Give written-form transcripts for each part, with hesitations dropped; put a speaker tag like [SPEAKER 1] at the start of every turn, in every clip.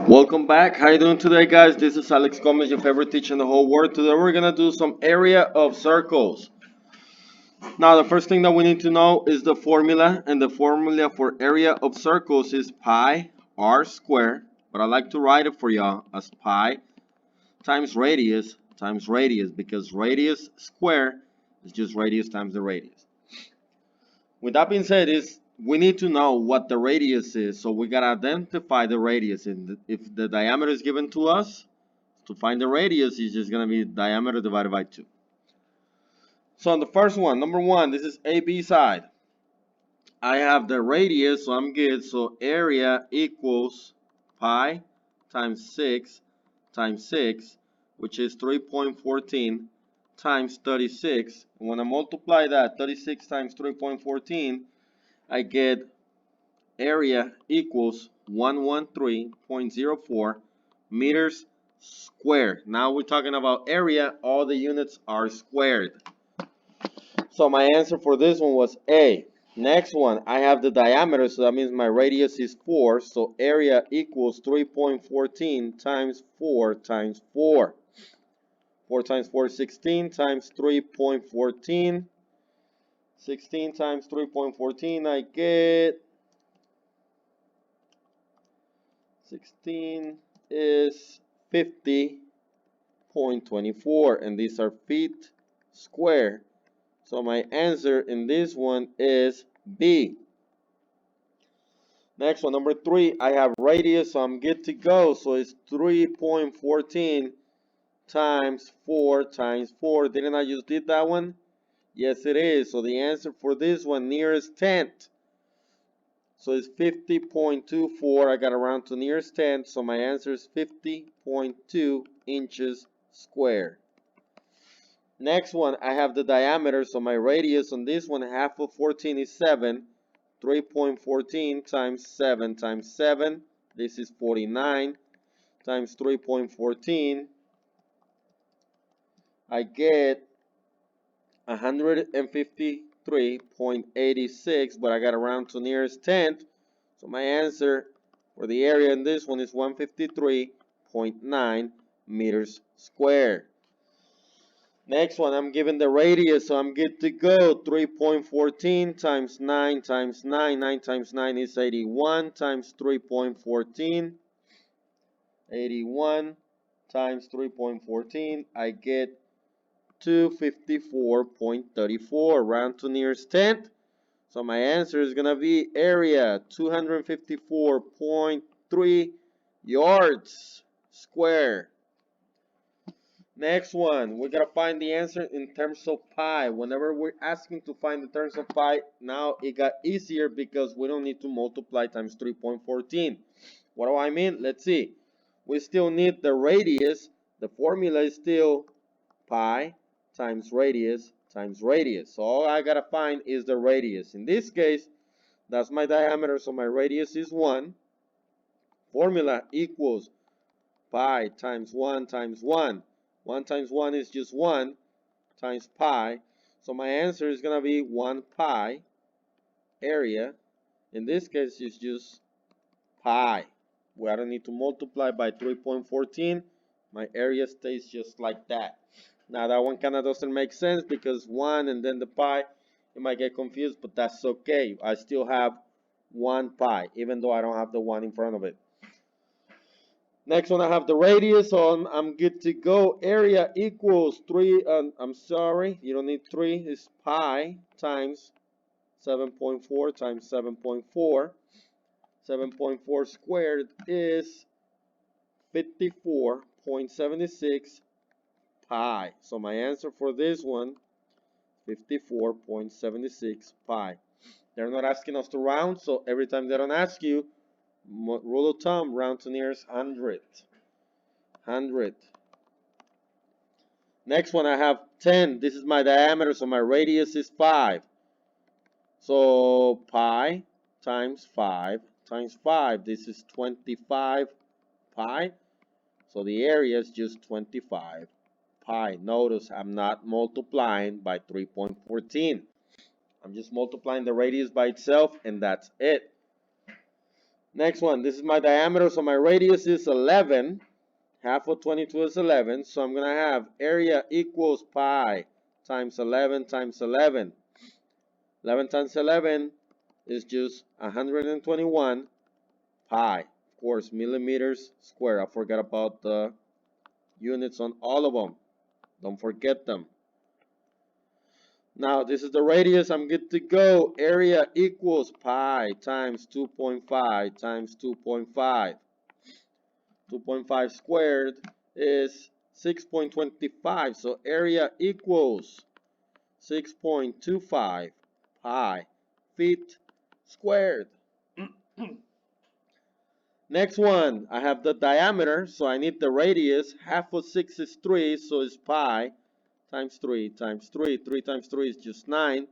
[SPEAKER 1] Welcome back. How you doing today, guys? This is Alex Gomez, your favorite teacher in the whole world. Today we're gonna do some area of circles. Now, the first thing that we need to know is the formula, and the formula for area of circles is pi r squared. But I like to write it for y'all as pi times radius because radius square is just radius times the radius. With that being said, is we need to know what the radius is, so we gotta identify the radius. And if the diameter is given to us, to find the radius is just gonna be diameter divided by 2. So on the first one, number one, this is AB side. I have the radius, so I'm good. So area equals pi times 6 times 6, which is 3.14 times 36. And when I multiply that, 36 times 3.14, I get area equals 113.04 meters squared. Now we're talking about area, all the units are squared. So my answer for this one was A. Next one, I have the diameter, so that means my radius is 4, so area equals 3.14 times 4 times 4. 4 times 4 is 16 times 3.14. 16 times 3.14, I get 16 is 50.24, and these are feet square. So my answer in this one is B. Next one, number 3, I have radius, so I'm good to go. So it's 3.14 times 4 times 4. Didn't I just did that one? Yes, it is. So the answer for this one, nearest tenth. So it's 50.24. I got to round to nearest tenth. So my answer is 50.2 inches squared. Next one, I have the diameter. So my radius on this one, half of 14 is 7. 3.14 times 7 times 7. This is 49 times 3.14. I get 153.86, but I got to round to nearest tenth. So my answer for the area in this one is 153.9 meters squared. Next one, I'm given the radius, so I'm good to go. 3.14 times 9 times 9. 9 times 9 is 81 times 3.14. 81 times 3.14. I get 254.34. Round to nearest tenth. So my answer is going to be area 254.3 yards square. Next one, we gotta find the answer in terms of pi. Whenever we're asking to find the terms of pi, now it got easier because we don't need to multiply times 3.14. What do I mean? Let's see. We still need the radius. The formula is still pi times radius times radius. So all I gotta find is the radius. In this case, that's my diameter, so my radius is 1. Formula equals pi times 1 times 1. 1 times 1 is just 1 times pi. So my answer is going to be 1 pi. Area, in this case, is just pi. I don't need to multiply by 3.14. My area stays just like that. Now that one kind of doesn't make sense because 1 and then the pi, you might get confused, but that's okay. I still have 1 pi, even though I don't have the 1 in front of it. Next one, I have the radius, so I'm good to go. Area equals 3, I'm sorry, you don't need 3, it's pi times 7.4 times 7.4. 7.4 squared is 54.76 pi. So my answer for this one, 54.76 pi. They're not asking us to round, so every time they don't ask you, rule of thumb, round to nearest 100. 100. Next one, I have 10. This is my diameter, so my radius is 5. So pi times 5 times 5. This is 25 pi. So the area is just 25 pi. Notice I'm not multiplying by 3.14. I'm just multiplying the radius by itself, and that's it. Next one, this is my diameter, so my radius is 11. Half of 22 is 11, so I'm going to have area equals pi times 11 times 11. 11 times 11 is just 121 pi. Of course, millimeters square. I forgot about the units on all of them. Don't forget them. Now, this is the radius. I'm good to go. Area equals pi times 2.5 times 2.5. 2.5 squared is 6.25. So area equals 6.25 pi feet squared. Next one, I have the diameter, so I need the radius. Half of 6 is 3, so it's pi times 3 times 3. 3 times 3 is just 9.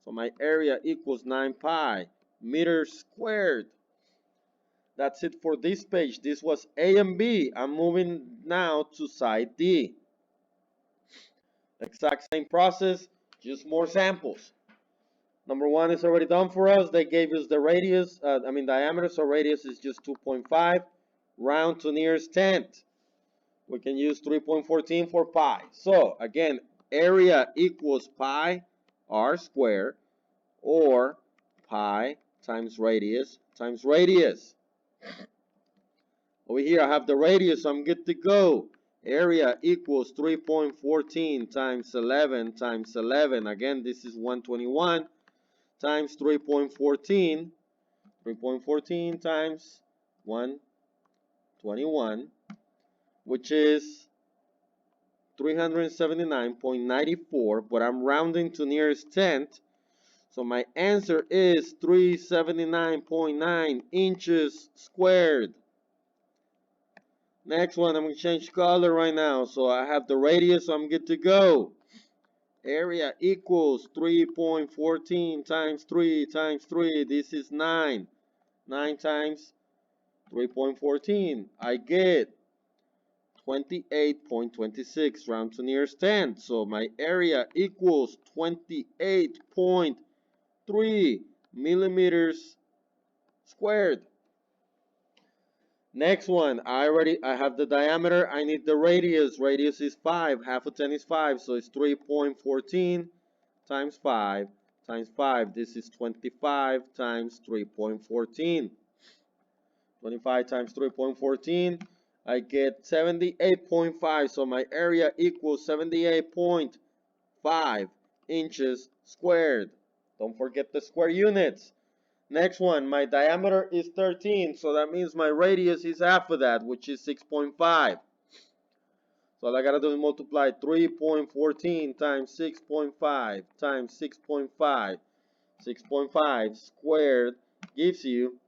[SPEAKER 1] So my area equals 9 pi meters squared. That's it for this page. This was A and B. I'm moving now to side D. Exact same process, just more samples. Number one is already done for us. They gave us the radius, diameter, so radius is just 2.5. Round to nearest tenth. We can use 3.14 for pi. So, again, area equals pi r squared, or pi times radius times radius. Over here, I have the radius, so I'm good to go. Area equals 3.14 times 11 times 11. Again, this is 121. Times 3.14, 3.14 times 121, which is 379.94, but I'm rounding to nearest tenth, so my answer is 379.9 inches squared. Next one, I'm going to change color right now, so I have the radius, so I'm good to go. Area equals 3.14 times 3 times 3. This is 9. 9 times 3.14. I get 28.26. Round to nearest 10. So my area equals 28.3 millimeters squared. Next one, I have the diameter, I need the radius. Radius is 5, half of 10 is 5, so it's 3.14 times 5 times 5. This is 25 times 3.14. 25 times 3.14, I get 78.5, so my area equals 78.5 inches squared. Don't forget the square units. Next one, my diameter is 13, so that means my radius is half of that, which is 6.5. So all I gotta do is multiply 3.14 times 6.5 times 6.5. 6.5 squared gives you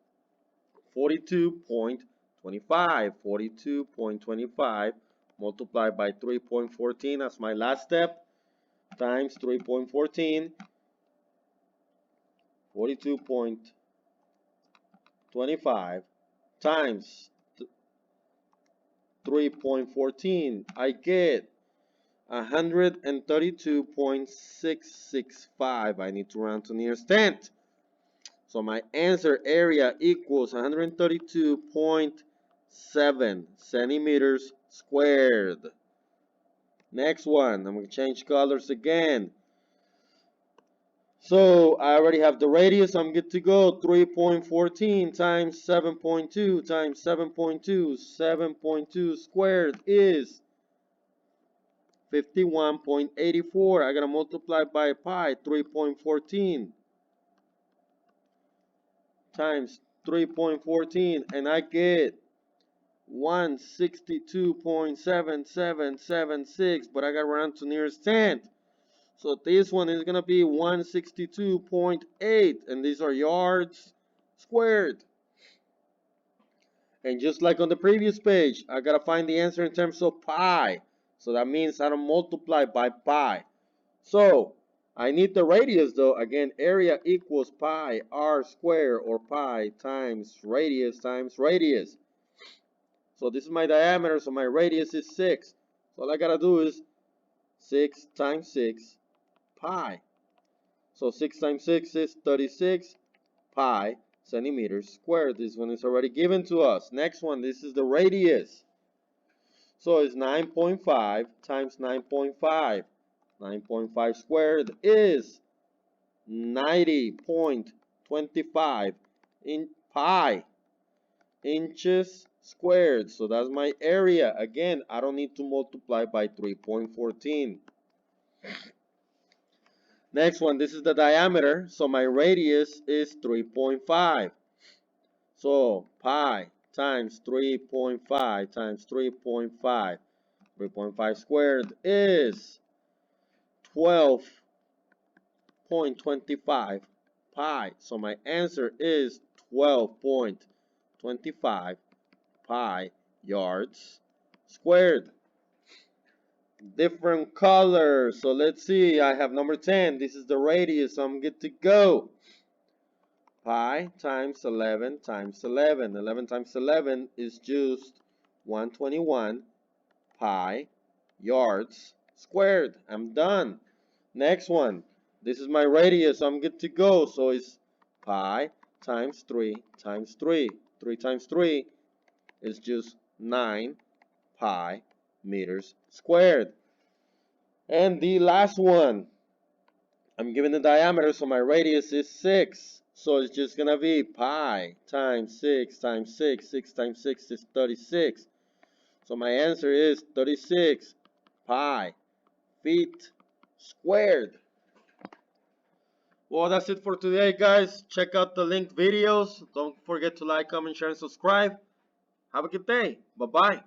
[SPEAKER 1] 42.25. 42.25 multiplied by 3.14 as my last step times 3.14. 42.25 times 3.14, I get 132.665. I need to round to nearest tenth. So my answer area equals 132.7 centimeters squared. Next one, I'm going to change colors again. So I already have the radius, I'm good to go. 3.14 times 7.2 times 7.2. 7.2 squared is 51.84. I gotta multiply by pi. 3.14 times 3.14, and I get 162.7776, but I gotta round to nearest tenth. So this one is going to be 162.8, and these are yards squared. And just like on the previous page, I got to find the answer in terms of pi. So that means I don't multiply by pi. So I need the radius though. Again, area equals pi r squared, or pi times radius times radius. So this is my diameter, so my radius is 6. So all I got to do is 6 times 6 pi. So 6 times 6 is 36 pi. centimeters squared. This one is already given to us. Next one, this is the radius. So it's 9.5 times 9.5. 9.5 squared is 90.25 in pi inches squared. So that's my area. Again, I don't need to multiply by 3.14. Next one, this is the diameter. So my radius is 3.5. So pi times 3.5 times 3.5. 3.5 squared is 12.25 pi. So my answer is 12.25 pi yards squared. Different colors. So let's see. I have number 10. This is the radius. So I'm good to go. Pi times 11 times 11. 11 times 11 is just 121 pi yards squared. I'm done. Next one. This is my radius. I'm good to go. So it's pi times 3 times 3. 3 times 3 is just 9 pi meters squared. And the last one. I'm given the diameter, so my radius is 6. So it's just going to be pi times 6 times 6. 6 times 6 is 36. So my answer is 36 pi feet squared. Well, that's it for today, guys. Check out the linked videos. Don't forget to like, comment, share, and subscribe. Have a good day. Bye-bye.